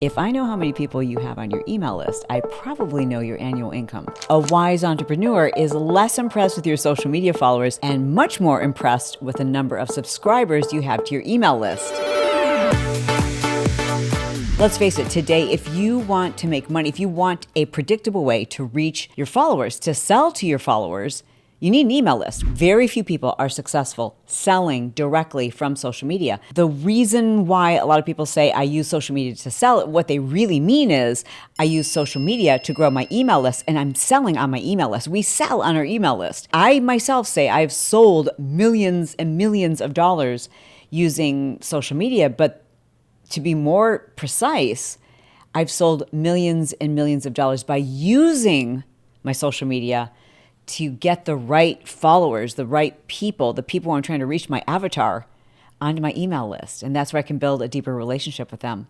If I know how many people you have on your email list, I probably know your annual income. A wise entrepreneur is less impressed with your social media followers and much more impressed with the number of subscribers you have to your email list. Let's face it, today, if you want to make money, if you want a predictable way to reach your followers, to sell to your followers, you need an email list. Very few people are successful selling directly from social media. The reason why a lot of people say I use social media to sell, what they really mean is I use social media to grow my email list and I'm selling on my email list. We sell on our email list. I myself say I've sold millions and millions of dollars using social media, but to be more precise, I've sold millions and millions of dollars by using my social media to get the right followers, the right people, the people I'm trying to reach, my avatar, onto my email list. And that's where I can build a deeper relationship with them.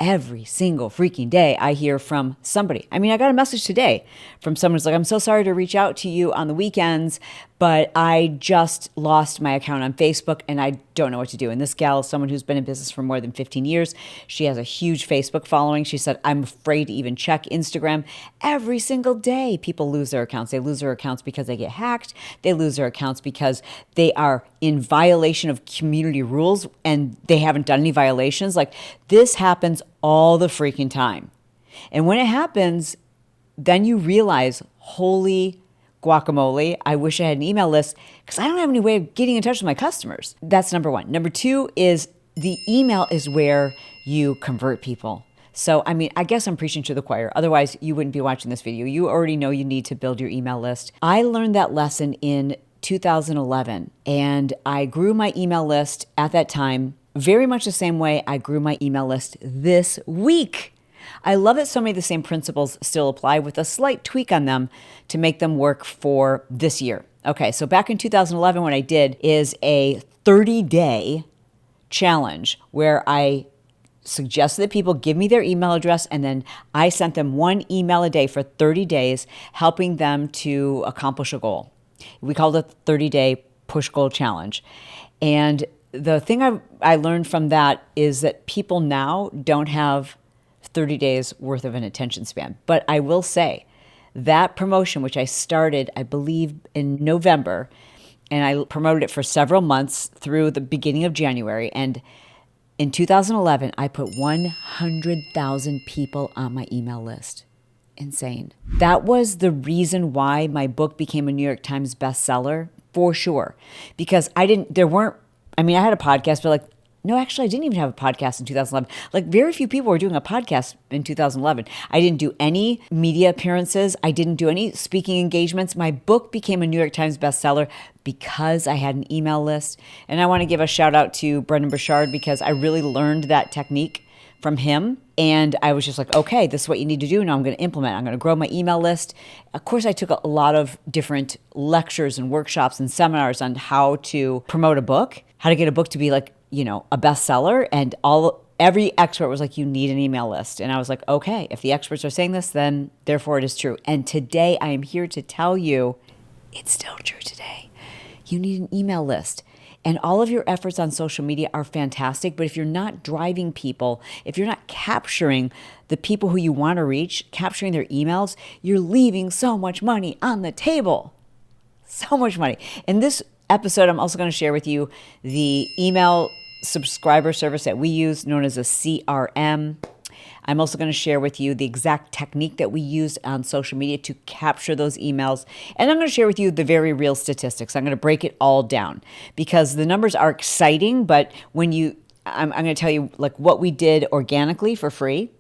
Every single freaking day, I hear from somebody. I mean, I got a message today from someone who's like, I'm so sorry to reach out to you on the weekends, but I just lost my account on Facebook and I don't know what to do. And this gal is someone who's been in business for more than 15 years. She has a huge Facebook following. She said, I'm afraid to even check Instagram. Every single day, people lose their accounts. They lose their accounts because they get hacked. They lose their accounts because they are in violation of community rules and they haven't done any violations. Like, this happens all the freaking time. And when it happens, then you realize, holy guacamole, I wish I had an email list because I don't have any way of getting in touch with my customers. That's number one. Number two is the email is where you convert people. So, I mean, I guess I'm preaching to the choir. Otherwise, you wouldn't be watching this video. You already know you need to build your email list. I learned that lesson in 2011, and I grew my email list at that time very much the same way I grew my email list this week. I love that so many of the same principles still apply with a slight tweak on them to make them work for this year. Okay, so back in 2011, what I did is a 30-day challenge where I suggested that people give me their email address and then I sent them one email a day for 30 days, helping them to accomplish a goal. We called it the 30-day push goal challenge. And the thing I learned from that is that people now don't have 30 days worth of an attention span. But I will say that promotion, which I started, I believe, in November, and I promoted it for several months through the beginning of January. And in 2011, I put 100,000 people on my email list. Insane. That was the reason why my book became a New York Times bestseller, for sure. Because I had a podcast, but no, actually, I didn't even have a podcast in 2011. Very few people were doing a podcast in 2011. I didn't do any media appearances. I didn't do any speaking engagements. My book became a New York Times bestseller because I had an email list. And I want to give a shout out to Brendan Burchard because I really learned that technique from him. And I was just like, okay, this is what you need to do. Now I'm going to implement. I'm going to grow my email list. Of course, I took a lot of different lectures and workshops and seminars on how to promote a book, how to get a book to be a bestseller. And every expert was like, you need an email list. And I was like, okay, if the experts are saying this, then therefore it is true. And today I am here to tell you it's still true today. You need an email list. And all of your efforts on social media are fantastic, but if you're not driving people, if you're not capturing the people who you want to reach, capturing their emails, you're leaving so much money on the table. So much money. In this episode, I'm also going to share with you the email subscriber service that we use, known as a CRM. I'm also going to share with you the exact technique that we use on social media to capture those emails. And I'm going to share with you the very real statistics. I'm going to break it all down because the numbers are exciting, but I'm going to tell you what we did organically for free.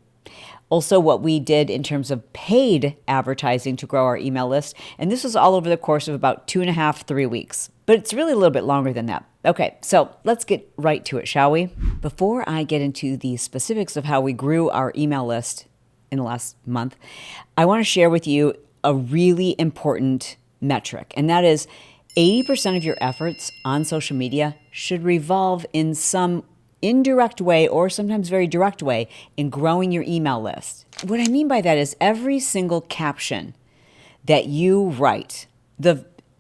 Also, what we did in terms of paid advertising to grow our email list. And this was all over the course of about 2.5, 3 weeks. But it's really a little bit longer than that. Okay, so let's get right to it, shall we? Before I get into the specifics of how we grew our email list in the last month, I want to share with you a really important metric. And that is 80% of your efforts on social media should revolve in some indirect way or sometimes very direct way in growing your email list. What I mean by that is every single caption that you write,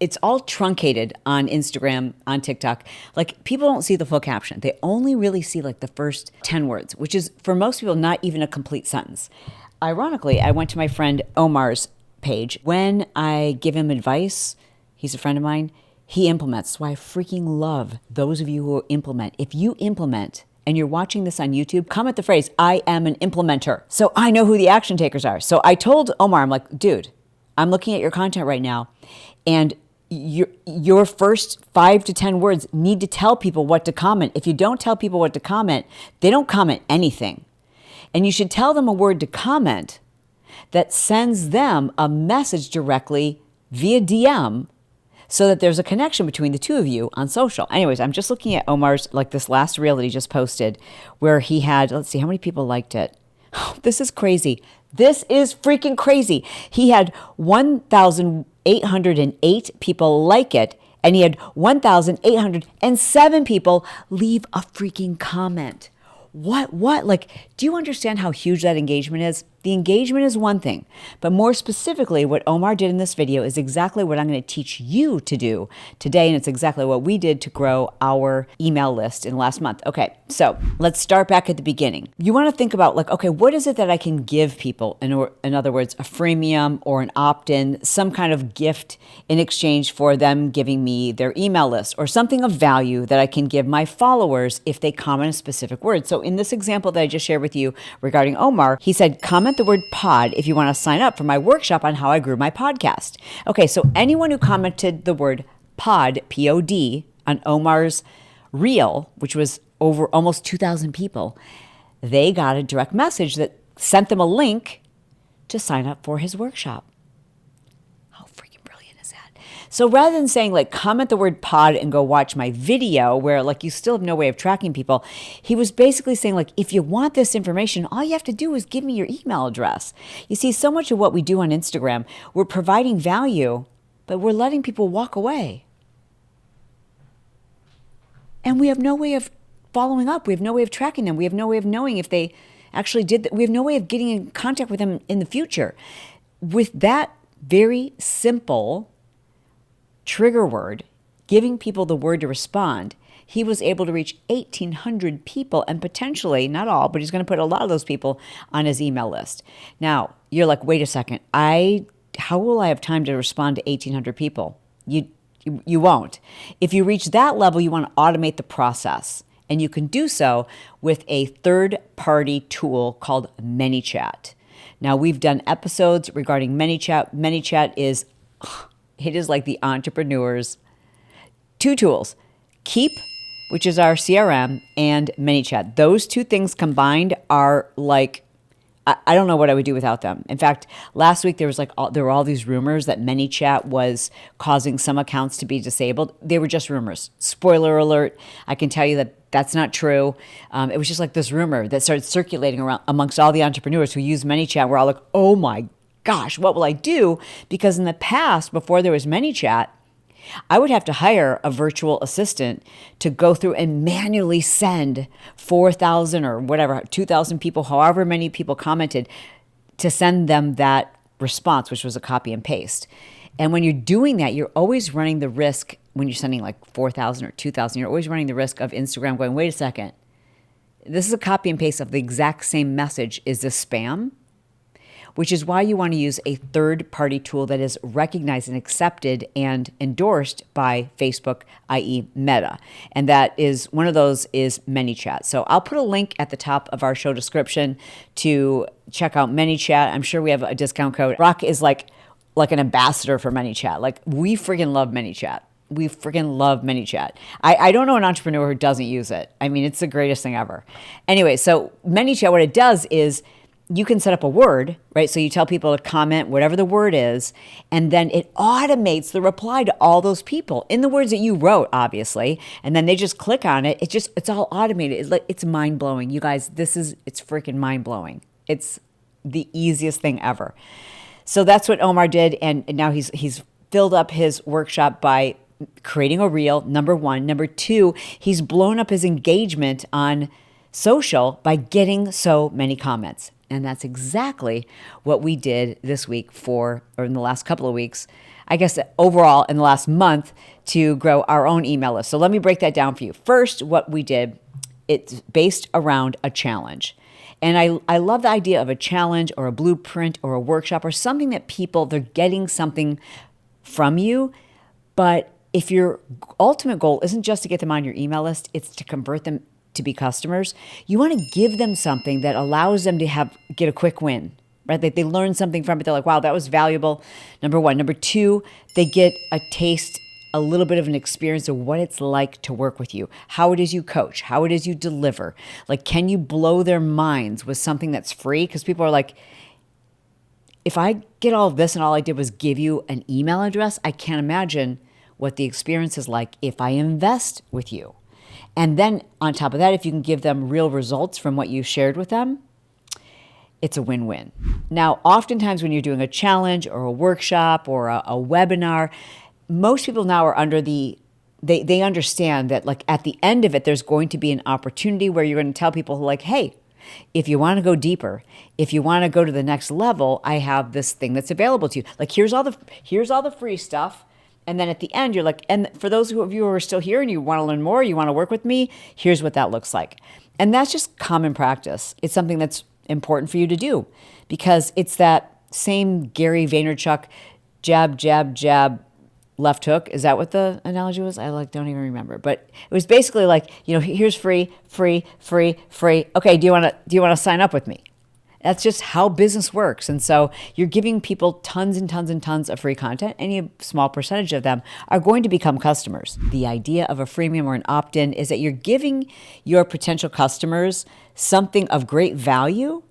it's all truncated on Instagram, on TikTok. Like, people don't see the full caption. They only really see like the first 10 words, which is for most people not even a complete sentence. Ironically, I went to my friend Omar's page. When I give him advice, he's a friend of mine, he implements. So I freaking love those of you who implement. If you implement and you're watching this on YouTube, comment the phrase, I am an implementer. So I know who the action takers are. So I told Omar, I'm like, dude, I'm looking at your content right now, and your first 5 to 10 words need to tell people what to comment. If you don't tell people what to comment, they don't comment anything. And you should tell them a word to comment that sends them a message directly via DM so that there's a connection between the two of you on social. Anyways, I'm just looking at Omar's, like this last reel that he just posted where he had, let's see, how many people liked it? Oh, this is crazy. This is freaking crazy. He had 1,808 people like it, and he had 1,807 people leave a freaking comment. What? Like, do you understand how huge that engagement is? The engagement is one thing, but more specifically, what Omar did in this video is exactly what I'm going to teach you to do today, and it's exactly what we did to grow our email list in last month. Okay, so let's start back at the beginning. You want to think about, like, okay, what is it that I can give people? In other words, a freemium or an opt-in, some kind of gift in exchange for them giving me their email list, or something of value that I can give my followers if they comment a specific word. So in this example that I just shared with you regarding Omar, he said, comment the word pod if you want to sign up for my workshop on how I grew my podcast. Okay, so anyone who commented the word pod, P-O-D, on Omar's reel, which was over almost 2,000 people, they got a direct message that sent them a link to sign up for his workshop. How freaking brilliant is that? So rather than saying, like, comment the word pod and go watch my video where, like, you still have no way of tracking people, he was basically saying, like, if you want this information, all you have to do is give me your email address. You see, so much of what we do on Instagram, we're providing value, but we're letting people walk away. And we have no way of following up. We have no way of tracking them. We have no way of knowing if they actually did that. We have no way of getting in contact with them in the future. With that very simple trigger word, giving people the word to respond, he was able to reach 1,800 people, and potentially, not all, but he's going to put a lot of those people on his email list. Now, you're like, wait a second, how will I have time to respond to 1,800 people? You won't. If you reach that level, you want to automate the process. And you can do so with a third-party tool called ManyChat. Now, we've done episodes regarding ManyChat. ManyChat is like the entrepreneur's two tools: Keep, which is our CRM, and ManyChat. Those two things combined are like, I don't know what I would do without them. In fact, last week there were all these rumors that ManyChat was causing some accounts to be disabled. They were just rumors. Spoiler alert, I can tell you that that's not true. It was just like this rumor that started circulating around amongst all the entrepreneurs who use ManyChat. We're all like, oh my gosh, what will I do? Because in the past, before there was ManyChat, I would have to hire a virtual assistant to go through and manually send 4,000 or whatever, 2,000 people, however many people commented, to send them that response, which was a copy and paste. And when you're doing that, you're always running the risk, when you're sending like 4,000 or 2,000, you're always running the risk of Instagram going, wait a second, this is a copy and paste of the exact same message. Is this spam? Which is why you want to use a third-party tool that is recognized and accepted and endorsed by Facebook, i.e. Meta. And that is, one of those is ManyChat. So I'll put a link at the top of our show description to check out ManyChat. I'm sure we have a discount code. Rock is like an ambassador for ManyChat. Like, we freaking love ManyChat. We freaking love ManyChat. I don't know an entrepreneur who doesn't use it. I mean, it's the greatest thing ever. Anyway, so ManyChat, what it does is, you can set up a word, right? So you tell people to comment whatever the word is, and then it automates the reply to all those people in the words that you wrote, obviously. And then they just click on it. It's all automated. It's mind blowing. You guys, it's freaking mind blowing. It's the easiest thing ever. So that's what Omar did. And now he's filled up his workshop by creating a reel, number one. Number two, he's blown up his engagement on social by getting so many comments. And that's exactly what we did this week or in the last couple of weeks. I guess overall in the last month to grow our own email list. So let me break that down for you. First, what we did, it's based around a challenge. And I love the idea of a challenge or a blueprint or a workshop or something that they're getting something from you. But if your ultimate goal isn't just to get them on your email list, it's to convert them to be customers, you want to give them something that allows them to get a quick win, right? That they learn something from it. They're like, wow, that was valuable. Number one. Number two, they get a taste, a little bit of an experience of what it's like to work with you, how it is you coach, how it is you deliver. Like, can you blow their minds with something that's free? Because people are like, if I get all of this and all I did was give you an email address, I can't imagine what the experience is like if I invest with you. And then on top of that, if you can give them real results from what you shared with them, it's a win-win. Now, oftentimes when you're doing a challenge or a workshop or a webinar, most people now are they understand that like at the end of it, there's going to be an opportunity where you're going to tell people like, hey, if you want to go deeper, if you want to go to the next level, I have this thing that's available to you. Like here's all the free stuff. And then at the end, you're like, and for those of you who are still here and you want to learn more, you want to work with me, here's what that looks like. And that's just common practice. It's something that's important for you to do because it's that same Gary Vaynerchuk jab, jab, jab, left hook. Is that what the analogy was? I don't even remember. But it was basically like, here's free, free, free, free. Okay, do you want to sign up with me? That's just how business works. And so you're giving people tons and tons and tons of free content. Any small percentage of them are going to become customers. The idea of a freemium or an opt-in is that you're giving your potential customers something of great value,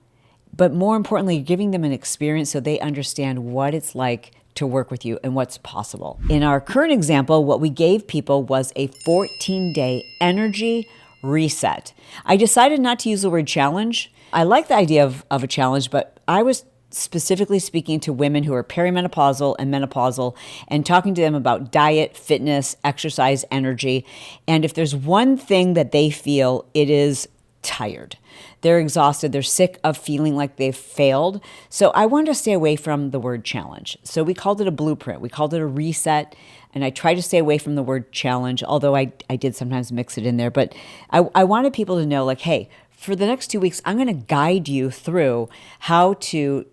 but more importantly, you're giving them an experience so they understand what it's like to work with you and what's possible. In our current example, what we gave people was a 14-day energy reset. I decided not to use the word challenge. I like the idea of a challenge, but I was specifically speaking to women who are perimenopausal and menopausal and talking to them about diet, fitness, exercise, energy. And if there's one thing that they feel, it is tired. They're exhausted. They're sick of feeling like they've failed. So I wanted to stay away from the word challenge. So we called it a blueprint. We called it a reset. And I tried to stay away from the word challenge, although I did sometimes mix it in there. But I wanted people to know, like, hey, for the next 2 weeks, I'm going to guide you through how to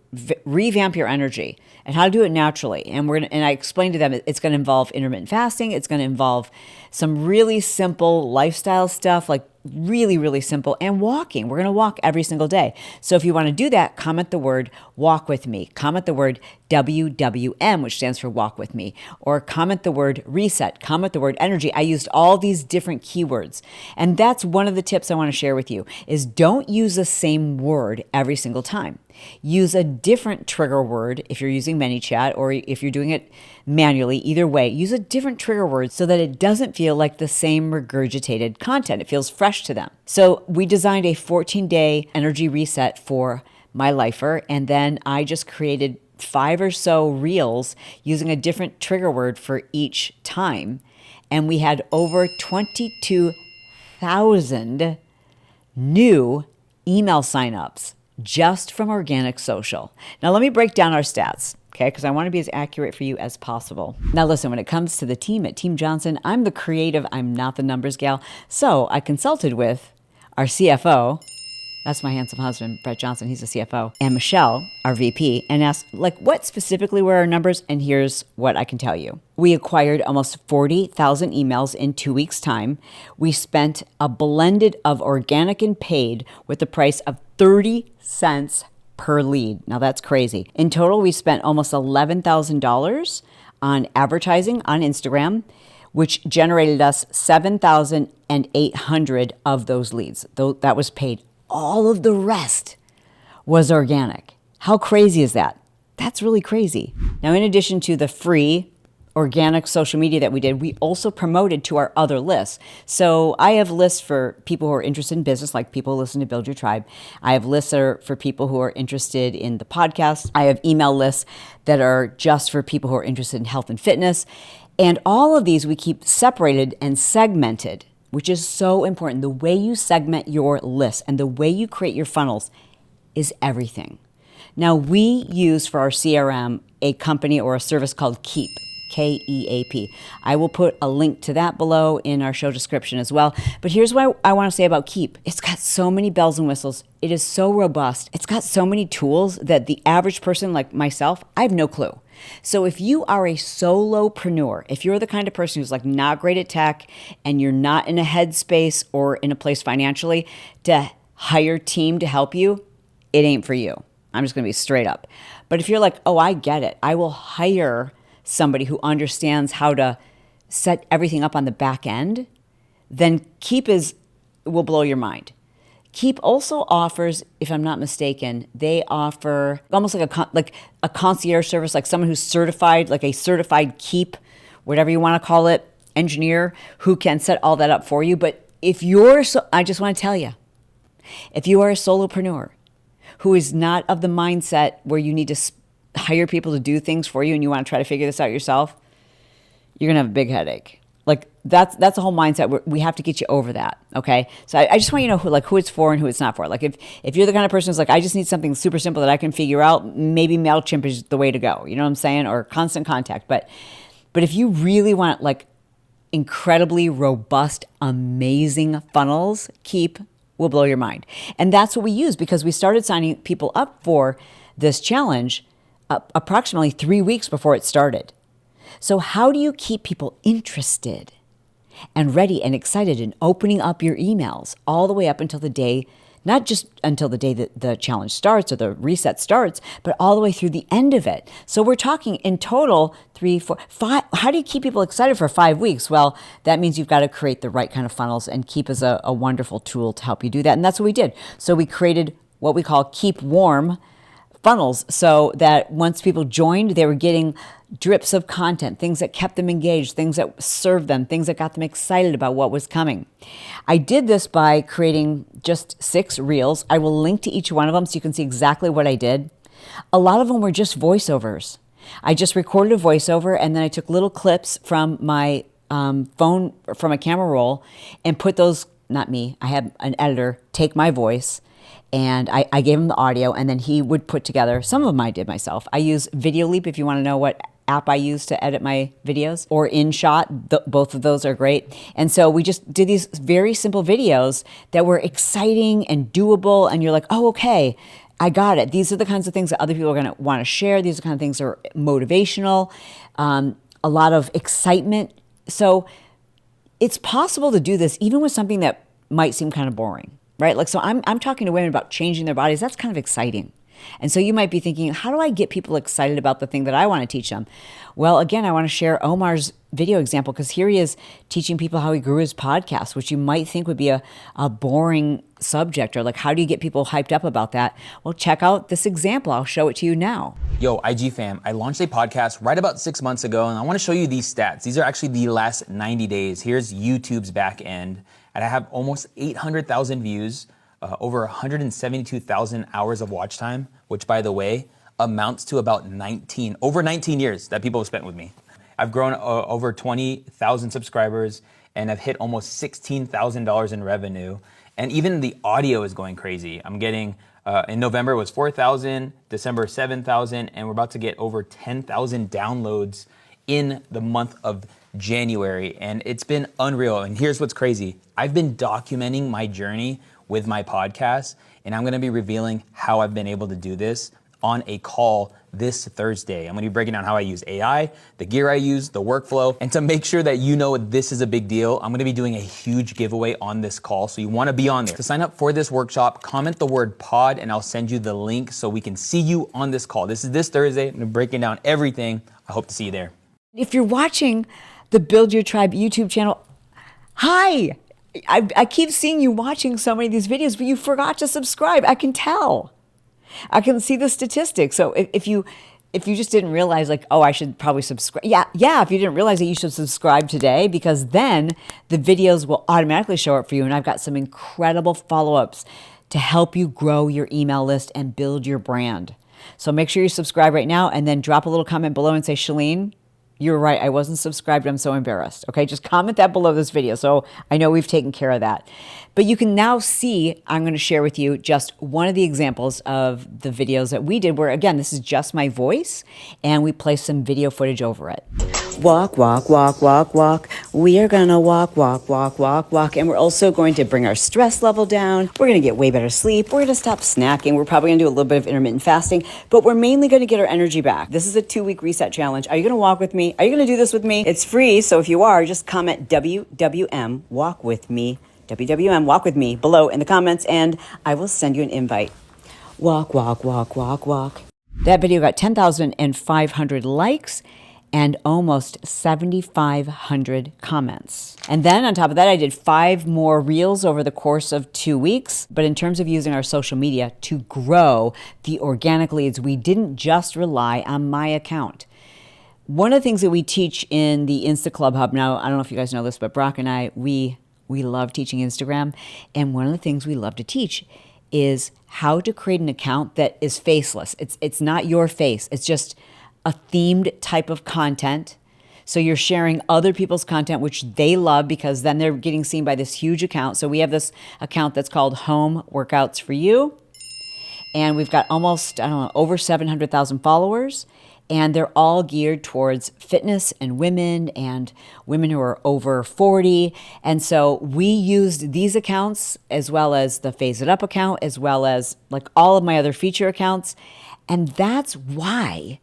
revamp your energy and how to do it naturally. And I explained to them it's going to involve intermittent fasting. It's going to involve some really simple lifestyle stuff, like really, really simple, and walking. We're going to walk every single day. So if you want to do that, comment the word walk with me. Comment the word WWM, which stands for walk with me, or comment the word reset, comment the word energy. I used all these different keywords. And that's one of the tips I want to share with you is don't use the same word every single time. Use a different trigger word if you're using ManyChat or if you're doing it manually. Either way, use a different trigger word so that it doesn't feel like the same regurgitated content. It feels fresh to them. So we designed a 14-day energy reset for my lifer, and then I just created 5 or so reels using a different trigger word for each time. And we had over 22,000 new email signups just from organic social. Now let me break down our stats, okay? Because I want to be as accurate for you as possible. Now listen, when it comes to the team at Team Johnson, I'm the creative, I'm not the numbers gal. So I consulted with our CFO, that's my handsome husband, Brett Johnson, he's the CFO, and Michelle, our VP, and asked, what specifically were our numbers? And here's what I can tell you. We acquired almost 40,000 emails in 2 weeks' time. We spent a blended of organic and paid with the price of 30 cents per lead. Now that's crazy. In total, we spent almost $11,000 on advertising on Instagram, which generated us 7,800 of those leads. That was paid. All of the rest was organic. How crazy is that? That's really crazy. Now, in addition to the free organic social media that we did, we also promoted to our other lists. So I have lists for people who are interested in business, like people who listen to Build Your Tribe. I have lists for people who are interested in the podcast. I have email lists that are just for people who are interested in health and fitness. And all of these we keep separated and segmented, which is so important. The way you segment your list and the way you create your funnels is everything. Now, we use for our CRM a company or a service called Keep. KEAP. I will put a link to that below in our show description as well. But here's what I want to say about Keep. It's got so many bells and whistles. It is so robust. It's got so many tools that the average person like myself, I have no clue. So if you are a solopreneur, if you're the kind of person who's like not great at tech and you're not in a headspace or in a place financially to hire a team to help you, it ain't for you. I'm just going to be straight up. But if you're like, oh, I get it. I will hire somebody who understands how to set everything up on the back end, then Keep will blow your mind. Keep also offers, if I'm not mistaken, they offer almost like a concierge service, like someone who's certified, like a certified Keep, whatever you want to call it, engineer who can set all that up for you. But I just want to tell you, if you are a solopreneur who is not of the mindset where you need to hire people to do things for you and you want to try to figure this out yourself, you're going to have a big headache. Like that's a whole mindset where we have to get you over that. Okay. So I just want you to know who it's for and who it's not for. Like if you're the kind of person who's like, I just need something super simple that I can figure out, maybe MailChimp is the way to go. You know what I'm saying? Or Constant Contact. But if you really want like incredibly robust, amazing funnels, Keep will blow your mind. And that's what we use because we started signing people up for this challenge approximately 3 weeks before it started. So how do you keep people interested and ready and excited in opening up your emails all the way up until the day, not just until the day that the challenge starts or the reset starts, but all the way through the end of it? So we're talking in total 3, 4, 5. How do you keep people excited for 5 weeks? Well, that means you've got to create the right kind of funnels, and Keep is a wonderful tool to help you do that. And that's what we did. So we created what we call Keep Warm funnels so that once people joined, they were getting drips of content, things that kept them engaged, things that served them, things that got them excited about what was coming. I did this by creating just 6 reels. I will link to each one of them so you can see exactly what I did. A lot of them were just voiceovers. I just recorded a voiceover and then I took little clips from my phone, from a camera roll, and put those, not me, I had an editor take my voice and I gave him the audio, and then he would put together, some of them I did myself. I use Video Leap if you want to know what app I use to edit my videos, or InShot. Both of those are great. And so we just did these very simple videos that were exciting and doable, and you're like, oh, okay, I got it. These are the kinds of things that other people are going to want to share. These are the kind of things that are motivational, a lot of excitement. So it's possible to do this even with something that might seem kind of boring. Right? Like, so I'm talking to women about changing their bodies. That's kind of exciting. And so you might be thinking, how do I get people excited about the thing that I want to teach them? Well, again, I want to share Omar's video example because here he is teaching people how he grew his podcast, which you might think would be a boring subject, or like, how do you get people hyped up about that? Well, check out this example. I'll show it to you now. Yo, IG fam, I launched a podcast right about 6 months ago, and I want to show you these stats. These are actually the last 90 days. Here's YouTube's back end. And I have almost 800,000 views, over 172,000 hours of watch time, which, by the way, amounts to about over 19 years that people have spent with me. I've grown over 20,000 subscribers, and I've hit almost $16,000 in revenue. And even the audio is going crazy. I'm getting, in November it was 4,000, December 7,000, and we're about to get over 10,000 downloads in the month of January, and it's been unreal. And here's what's crazy. I've been documenting my journey with my podcast, and I'm gonna be revealing how I've been able to do this on a call this Thursday. I'm gonna be breaking down how I use AI, the gear I use, the workflow, and to make sure that you know this is a big deal, I'm gonna be doing a huge giveaway on this call, so you wanna be on there. To sign up for this workshop, comment the word pod, and I'll send you the link so we can see you on this call. This is this Thursday. I'm gonna be breaking down everything. I hope to see you there. If you're watching the Build Your Tribe YouTube channel, hi! I keep seeing you watching so many of these videos, but you forgot to subscribe. I can tell. I can see the statistics. So if you just didn't realize, like, oh, I should probably subscribe. Yeah. If you didn't realize that, you should subscribe today, because then the videos will automatically show up for you. And I've got some incredible follow-ups to help you grow your email list and build your brand. So make sure you subscribe right now, and then drop a little comment below and say, Chalene, you're right, I wasn't subscribed, I'm so embarrassed. Okay, just comment that below this video so I know we've taken care of that. But you can now see, I'm gonna share with you just one of the examples of the videos that we did where, again, this is just my voice and we placed some video footage over it. Walk, walk, walk, walk, walk. We are gonna walk, walk, walk, walk, walk. And we're also going to bring our stress level down. We're gonna get way better sleep. We're gonna stop snacking. We're probably gonna do a little bit of intermittent fasting, but we're mainly gonna get our energy back. This is a 2-week reset challenge. Are you gonna walk with me? Are you gonna do this with me? It's free, so if you are, just comment WWM, walk with me, WWM, walk with me below in the comments, and I will send you an invite. Walk, walk, walk, walk, walk. That video got 10,500 likes and almost 7,500 comments. And then on top of that, I did 5 more reels over the course of 2 weeks. But in terms of using our social media to grow the organic leads, we didn't just rely on my account. One of the things that we teach in the InstaClubHub, now I don't know if you guys know this, but Brock and I, we love teaching Instagram. And one of the things we love to teach is how to create an account that is faceless. It's not your face. It's just a themed type of content. So you're sharing other people's content, which they love because then they're getting seen by this huge account. So we have this account that's called Home Workouts for You. And we've got almost, over 700,000 followers. And they're all geared towards fitness and women who are over 40. And so we used these accounts as well as the Phase It Up account, as well as like all of my other feature accounts. And that's why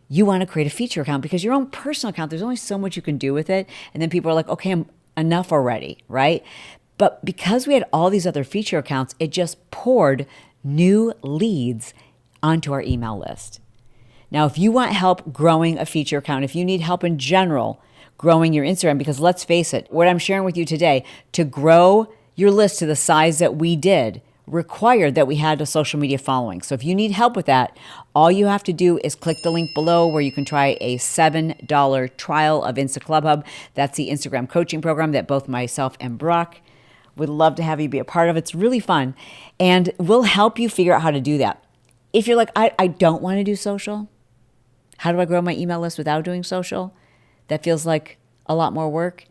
you want to create a feature account, because your own personal account, there's only so much you can do with it. And then people are like, okay, I'm enough already, right? But because we had all these other feature accounts, it just poured new leads onto our email list. Now, if you want help growing a feature account, if you need help in general growing your Instagram, because let's face it, what I'm sharing with you today, to grow your list to the size that we did, required that we had a social media following. So if you need help with that, all you have to do is click the link below where you can try a $7 trial of InstaClubHub. That's the Instagram coaching program that both myself and Brock would love to have you be a part of. It's really fun. And we'll help you figure out how to do that. If you're like, I don't want to do social, how do I grow my email list without doing social? That feels like a lot more work.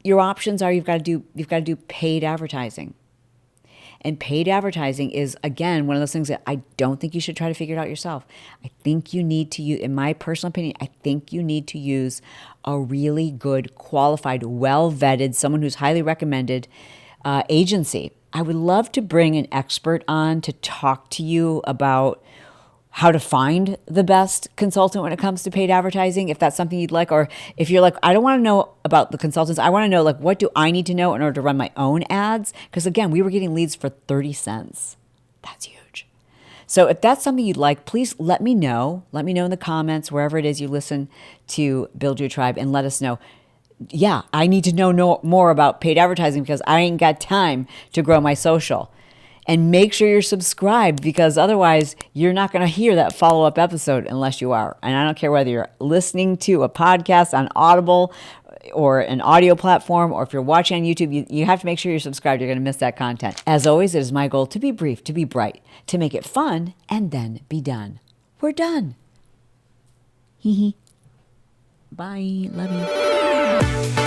Your options are you've got to do paid advertising. And paid advertising is, again, one of those things that I don't think you should try to figure it out yourself. I think you need to use, in my personal opinion, I think you need to use a really good, qualified, well-vetted, someone who's highly recommended agency. I would love to bring an expert on to talk to you about how to find the best consultant when it comes to paid advertising, if that's something you'd like. Or if you're like, I don't want to know about the consultants. I want to know, like, what do I need to know in order to run my own ads? Because again, we were getting leads for 30 cents. That's huge. So if that's something you'd like, please let me know. Let me know in the comments, wherever it is you listen to Build Your Tribe, and let us know. Yeah, I need to know more about paid advertising because I ain't got time to grow my social. And make sure you're subscribed, because otherwise you're not going to hear that follow-up episode unless you are. And I don't care whether you're listening to a podcast on Audible or an audio platform, or if you're watching on YouTube, you have to make sure you're subscribed. You're going to miss that content. As always, it is my goal to be brief, to be bright, to make it fun, and then be done. We're done. Hee hee. Bye. Love you.